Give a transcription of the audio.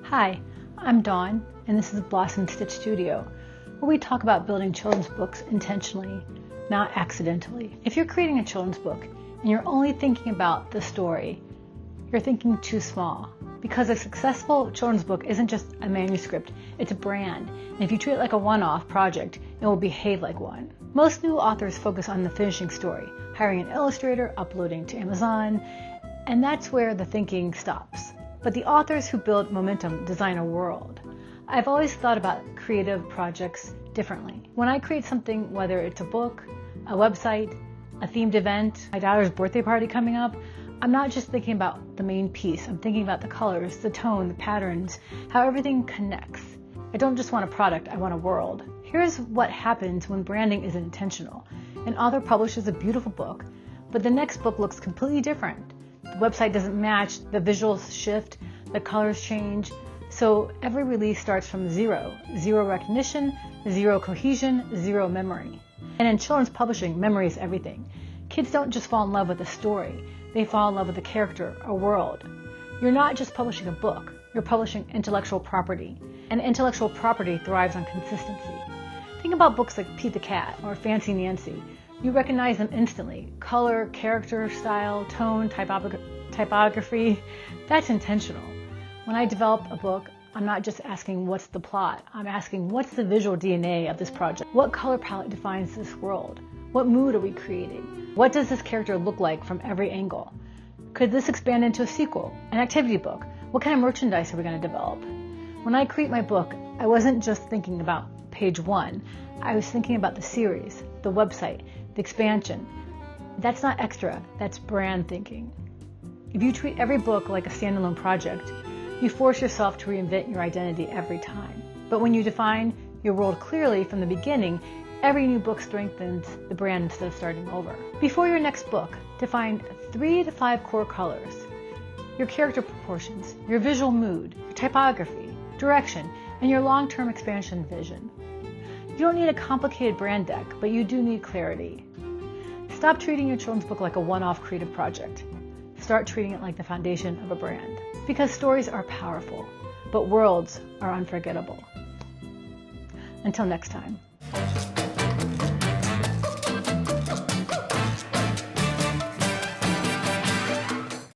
Hi, I'm Dawn, and this is Blossom Stitch Studio, where we talk about building children's books intentionally, not accidentally. If you're creating a children's book and you're only thinking about the story, you're thinking too small. Because a successful children's book isn't just a manuscript, it's a brand. And if you treat it like a one-off project, it will behave like one. Most new authors focus on the finishing story, hiring an illustrator, uploading to Amazon, and that's where the thinking stops. But the authors who build momentum design a world. I've always thought about creative projects differently. When I create something, whether it's a book, a website, a themed event, my daughter's birthday party coming up, I'm not just thinking about the main piece. I'm thinking about the colors, the tone, the patterns, how everything connects. I don't just want a product, I want a world. Here's what happens when branding is intentional. An author publishes a beautiful book, but the next book looks completely different. The website doesn't match, the visuals shift, the colors change. So every release starts from zero. Zero recognition, zero cohesion, zero memory. And in children's publishing, memory is everything. Kids don't just fall in love with a story. They fall in love with a character, a world. You're not just publishing a book. You're publishing intellectual property. And intellectual property thrives on consistency. Think about books like Pete the Cat or Fancy Nancy. You recognize them instantly. Color, character, style, tone, typography. That's intentional. When I develop a book, I'm not just asking what's the plot. I'm asking what's the visual DNA of this project? What color palette defines this world? What mood are we creating? What does this character look like from every angle? Could this expand into a sequel, an activity book? What kind of merchandise are we going to develop? When I create my book, I wasn't just thinking about page one. I was thinking about the series, the website, the expansion. That's not extra, that's brand thinking. If you treat every book like a standalone project, you force yourself to reinvent your identity every time. But when you define your world clearly from the beginning, every new book strengthens the brand instead of starting over. Before your next book, define 3 to 5 core colors, your character proportions, your visual mood, your typography, direction, and your long-term expansion vision. You don't need a complicated brand deck, but you do need clarity. Stop treating your children's book like a one-off creative project. Start treating it like the foundation of a brand. Because stories are powerful, but worlds are unforgettable. Until next time.